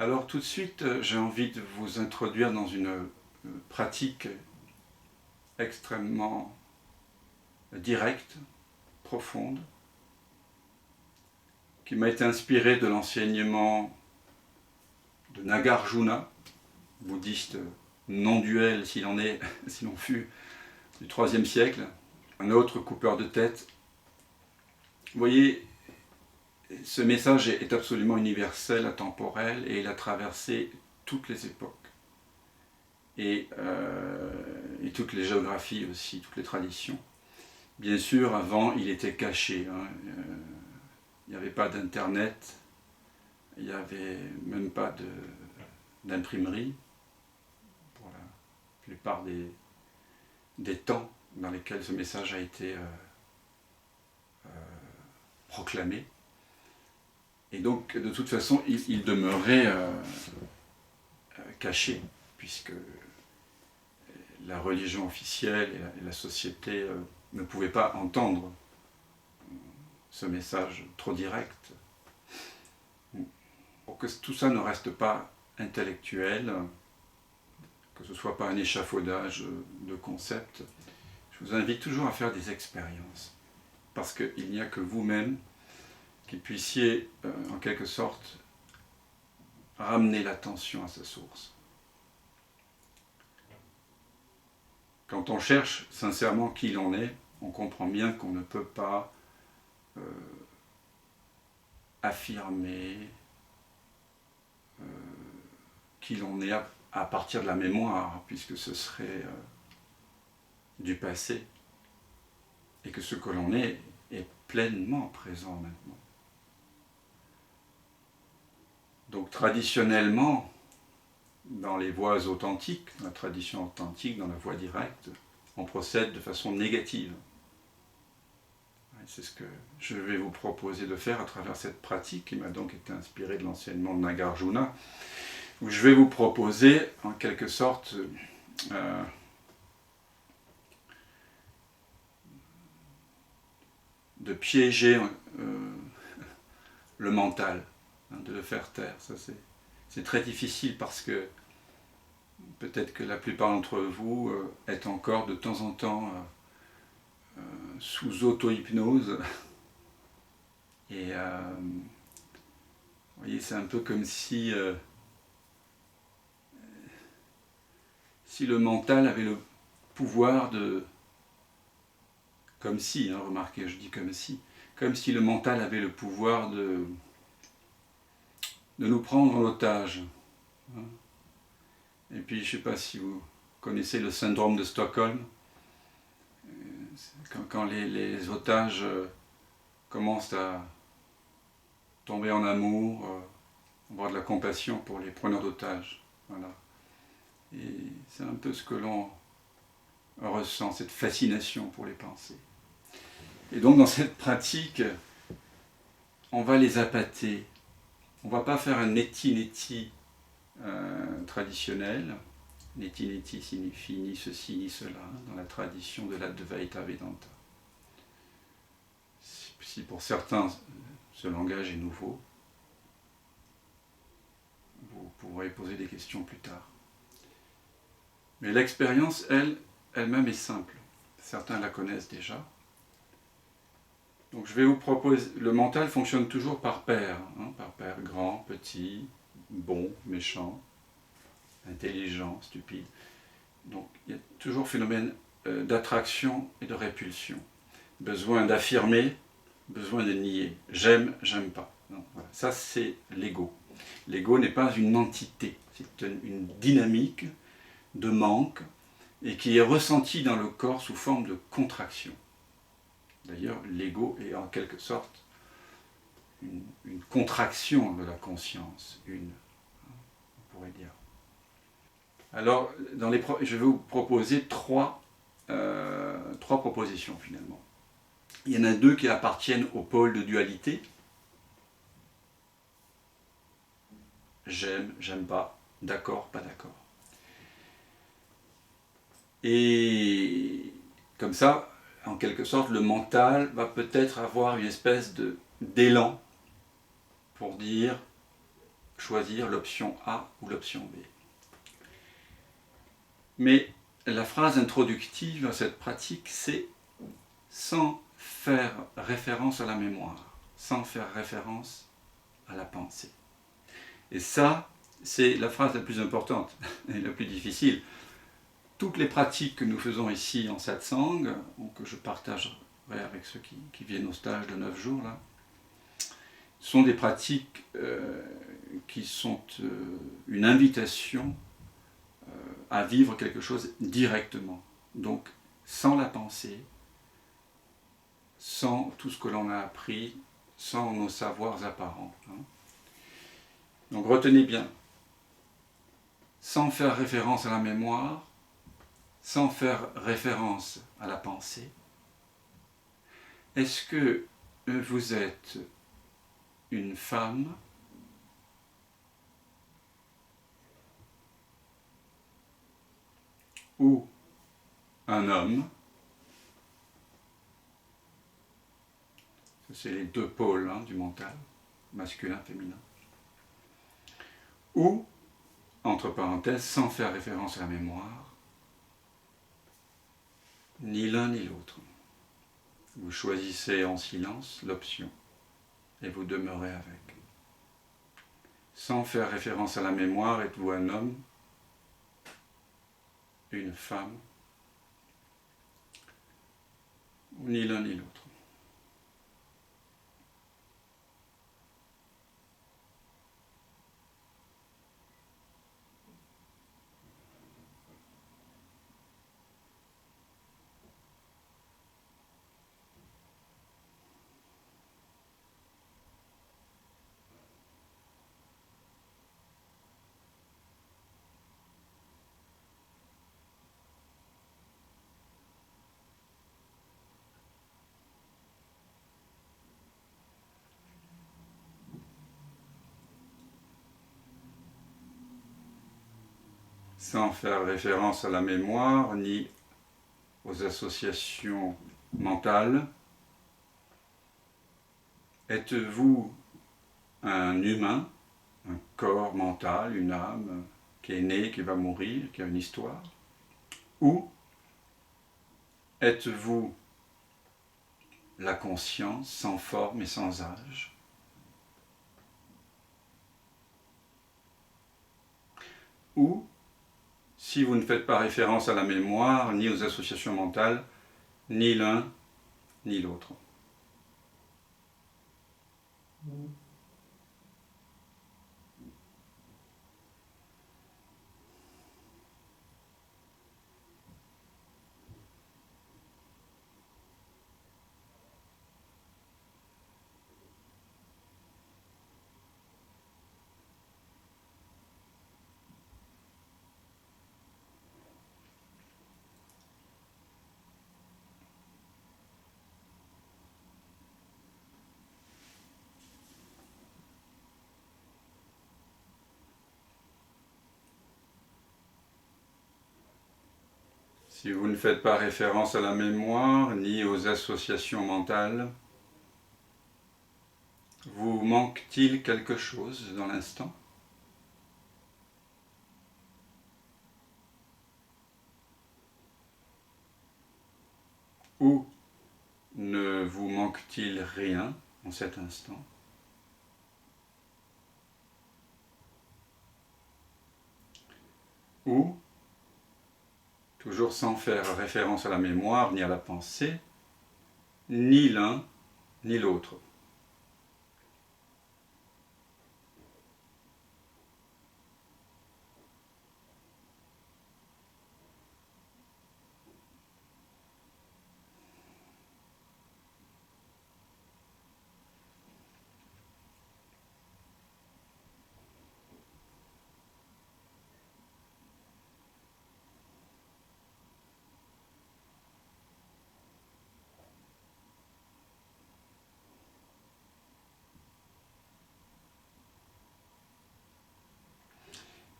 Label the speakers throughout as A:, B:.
A: Alors tout de suite, j'ai envie de vous introduire dans une pratique extrêmement directe, profonde, qui m'a été inspirée de l'enseignement de Nagarjuna, bouddhiste non-duel s'il en fut, du IIIe siècle, un autre coupeur de tête. Vous voyez, ce message est absolument universel, atemporel, et il a traversé toutes les époques. Et toutes les géographies aussi, toutes les traditions. Bien sûr, avant, il était caché. Il n'y avait pas d'internet, il n'y avait même pas d'imprimerie, pour la plupart des temps dans lesquels ce message a été proclamé. Et donc, de toute façon, il demeurait caché, puisque la religion officielle et la société ne pouvaient pas entendre ce message trop direct. Pour que tout ça ne reste pas intellectuel, que ce ne soit pas un échafaudage de concepts, je vous invite toujours à faire des expériences, parce qu'il n'y a que vous-même qui puissiez, en quelque sorte, ramener l'attention à sa source. Quand on cherche sincèrement qui l'on est, on comprend bien qu'on ne peut pas affirmer qui l'on est à partir de la mémoire, puisque ce serait du passé, et que ce que l'on est pleinement présent maintenant. Donc traditionnellement, dans les voies authentiques, dans la tradition authentique, dans la voie directe, on procède de façon négative. C'est ce que je vais vous proposer de faire à travers cette pratique qui m'a donc été inspirée de l'enseignement de Nagarjuna, où je vais vous proposer en quelque sorte de piéger le mental, de le faire taire. Ça, c'est très difficile parce que peut-être que la plupart d'entre vous êtes encore de temps en temps sous auto-hypnose. Et vous voyez, c'est un peu comme si le mental avait le pouvoir de... Comme si, remarquez, je dis comme si le mental avait le pouvoir de nous prendre en otage. Et puis, je ne sais pas si vous connaissez le syndrome de Stockholm, quand les otages commencent à tomber en amour, avoir de la compassion pour les preneurs d'otages. Voilà. Et c'est un peu ce que l'on ressent, cette fascination pour les pensées. Et donc dans cette pratique, on va les appâter. On ne va pas faire un neti-neti traditionnel. Neti-neti signifie ni ceci ni cela, dans la tradition de l'Advaita Vedanta. Si pour certains ce langage est nouveau, vous pourrez poser des questions plus tard. Mais l'expérience, elle-même est simple. Certains la connaissent déjà. Donc je vais vous proposer, le mental fonctionne toujours par paire, par paire, grand, petit, bon, méchant, intelligent, stupide. Donc il y a toujours phénomène d'attraction et de répulsion. Besoin d'affirmer, besoin de nier. J'aime, j'aime pas. Non, voilà. Ça c'est l'ego. L'ego n'est pas une entité, c'est une dynamique de manque et qui est ressentie dans le corps sous forme de contraction. D'ailleurs, l'ego est en quelque sorte une contraction de la conscience, on pourrait dire. Alors, je vais vous proposer trois propositions finalement. Il y en a deux qui appartiennent au pôle de dualité. J'aime, j'aime pas, d'accord, pas d'accord. Et comme ça, en quelque sorte, le mental va peut-être avoir une espèce d'élan pour dire « choisir l'option A ou l'option B. Mais la phrase introductive à cette pratique, c'est sans faire référence à la mémoire, sans faire référence à la pensée. Et ça, c'est la phrase la plus importante et la plus difficile. Toutes les pratiques que nous faisons ici en satsang, que je partagerai avec ceux qui viennent au stage de 9 jours, là, sont des pratiques qui sont une invitation à vivre quelque chose directement. Donc, sans la pensée, sans tout ce que l'on a appris, sans nos savoirs apparents. Donc, retenez bien, sans faire référence à la mémoire, sans faire référence à la pensée, est-ce que vous êtes une femme ou un homme? C'est les deux pôles du mental, masculin, féminin. Ou, entre parenthèses, sans faire référence à la mémoire, ni l'un ni l'autre. Vous choisissez en silence l'option et vous demeurez avec. Sans faire référence à la mémoire, êtes-vous un homme, une femme, ou ni l'un ni l'autre? Sans faire référence à la mémoire ni aux associations mentales, êtes-vous un humain, un corps mental, une âme qui est née, qui va mourir, qui a une histoire? Ou êtes-vous la conscience sans forme et sans âge? Ou, si vous ne faites pas référence à la mémoire, ni aux associations mentales, ni l'un, ni l'autre? Si vous ne faites pas référence à la mémoire ni aux associations mentales, vous manque-t-il quelque chose dans l'instant? Ou ne vous manque-t-il rien en cet instant? Ou, toujours sans faire référence à la mémoire ni à la pensée, ni l'un ni l'autre?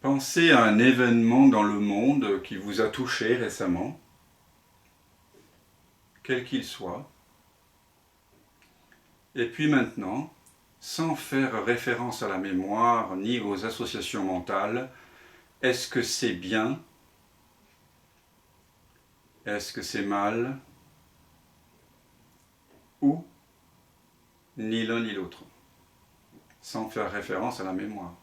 A: Pensez à un événement dans le monde qui vous a touché récemment, quel qu'il soit. Et puis maintenant, sans faire référence à la mémoire ni aux associations mentales, est-ce que c'est bien? Est-ce que c'est mal? Ou ni l'un ni l'autre, sans faire référence à la mémoire.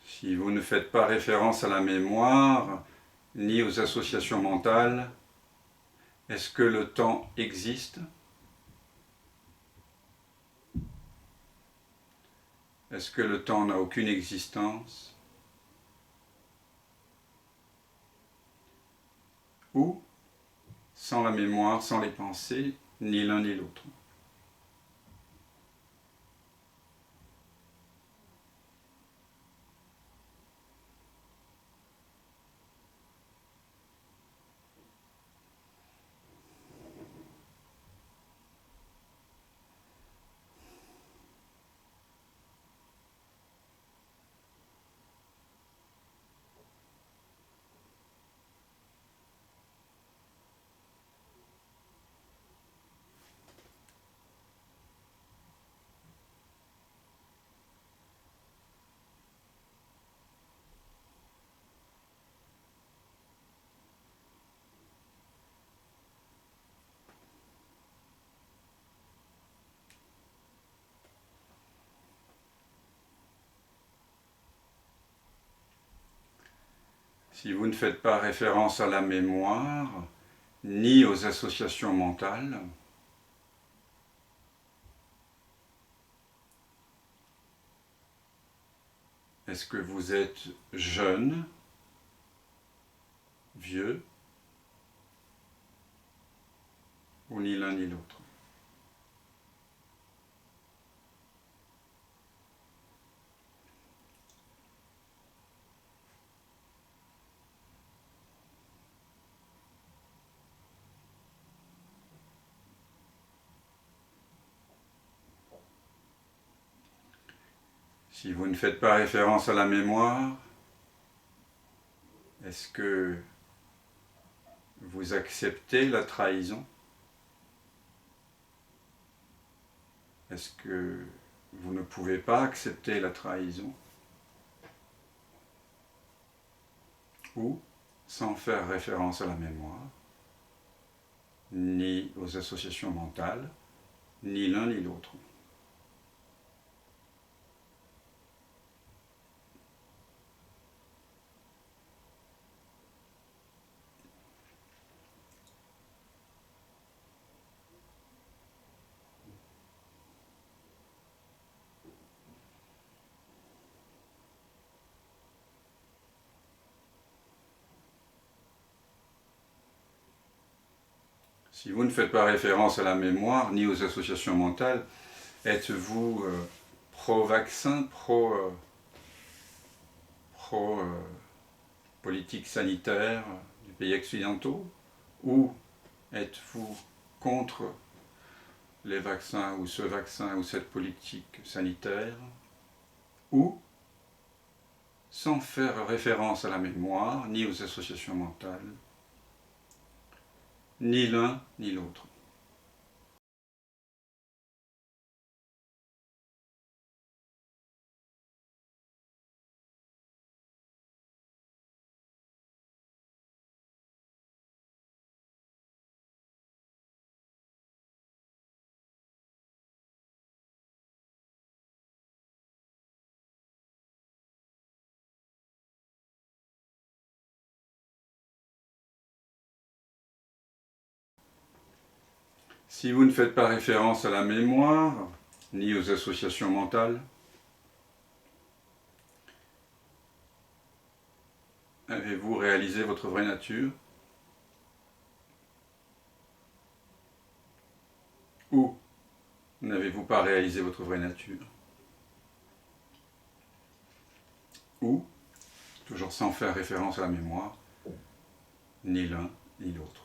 A: Si vous ne faites pas référence à la mémoire, ni aux associations mentales, est-ce que le temps existe? Est-ce que le temps n'a aucune existence? Ou, sans la mémoire, sans les pensées, ni l'un ni l'autre? Si vous ne faites pas référence à la mémoire, ni aux associations mentales, est-ce que vous êtes jeune, vieux, ou ni l'un ni l'autre? Si vous ne faites pas référence à la mémoire, est-ce que vous acceptez la trahison? Est-ce que vous ne pouvez pas accepter la trahison? Ou, sans faire référence à la mémoire, ni aux associations mentales, ni l'un ni l'autre? Si vous ne faites pas référence à la mémoire, ni aux associations mentales, êtes-vous pro-vaccin, pro-politique sanitaire des pays occidentaux? Ou êtes-vous contre les vaccins ou ce vaccin ou cette politique sanitaire? Ou, sans faire référence à la mémoire, ni aux associations mentales, ni l'un ni l'autre? Si vous ne faites pas référence à la mémoire, ni aux associations mentales. Avez-vous réalisé votre vraie nature? Ou n'avez-vous pas réalisé votre vraie nature? Ou, toujours sans faire référence à la mémoire, ni l'un ni l'autre.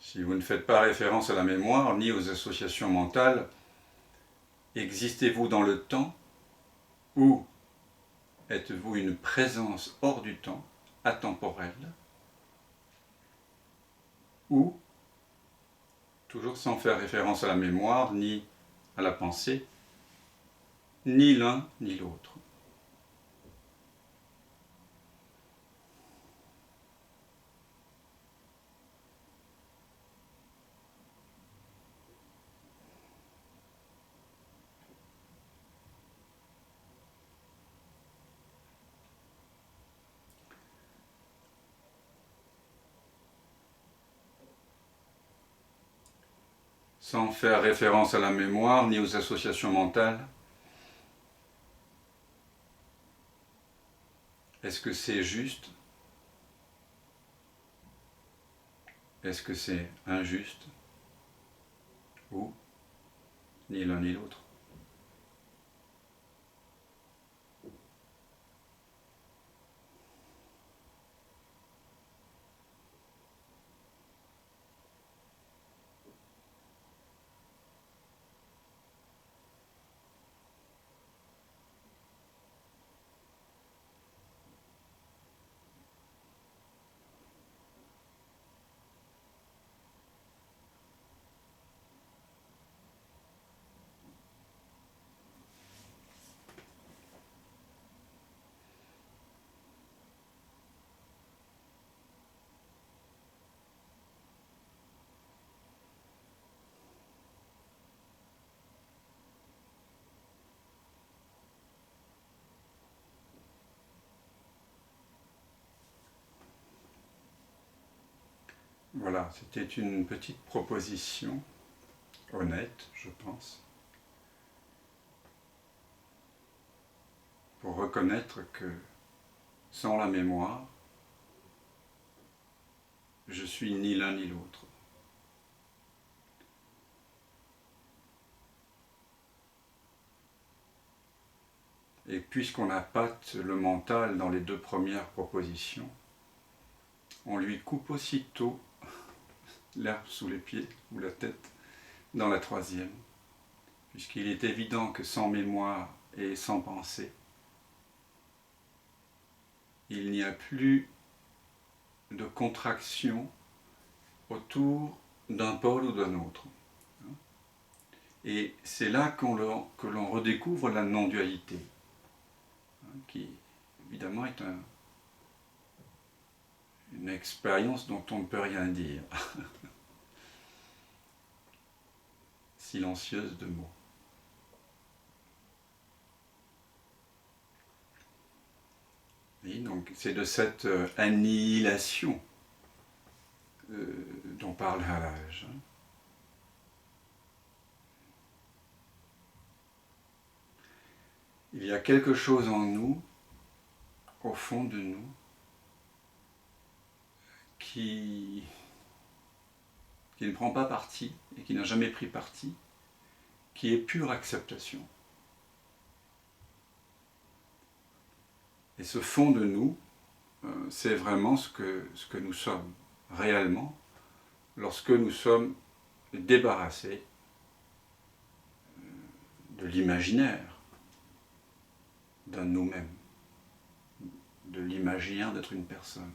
A: Si vous ne faites pas référence à la mémoire ni aux associations mentales, existez-vous dans le temps ou êtes-vous une présence hors du temps, atemporelle? Ou, toujours sans faire référence à la mémoire ni à la pensée, ni l'un ni l'autre. Sans faire référence à la mémoire ni aux associations mentales, est-ce que c'est juste? Est-ce que c'est injuste? Ou ni l'un ni l'autre? Voilà, c'était une petite proposition, honnête, je pense, pour reconnaître que sans la mémoire, je suis ni l'un ni l'autre. Et puisqu'on appâte le mental dans les deux premières propositions, on lui coupe aussitôt l'herbe sous les pieds ou la tête dans la troisième, puisqu'il est évident que sans mémoire et sans pensée, il n'y a plus de contraction autour d'un pôle ou d'un autre. Et c'est là que l'on redécouvre la non-dualité, qui évidemment est une expérience dont on ne peut rien dire, silencieuse de mots. Et donc c'est de cette annihilation dont parle Halage. Il y a quelque chose en nous, au fond de nous, qui ne prend pas parti et qui n'a jamais pris parti, qui est pure acceptation. Et ce fond de nous, c'est vraiment ce que nous sommes réellement lorsque nous sommes débarrassés de l'imaginaire d'un nous-mêmes, de l'imaginaire d'être une personne.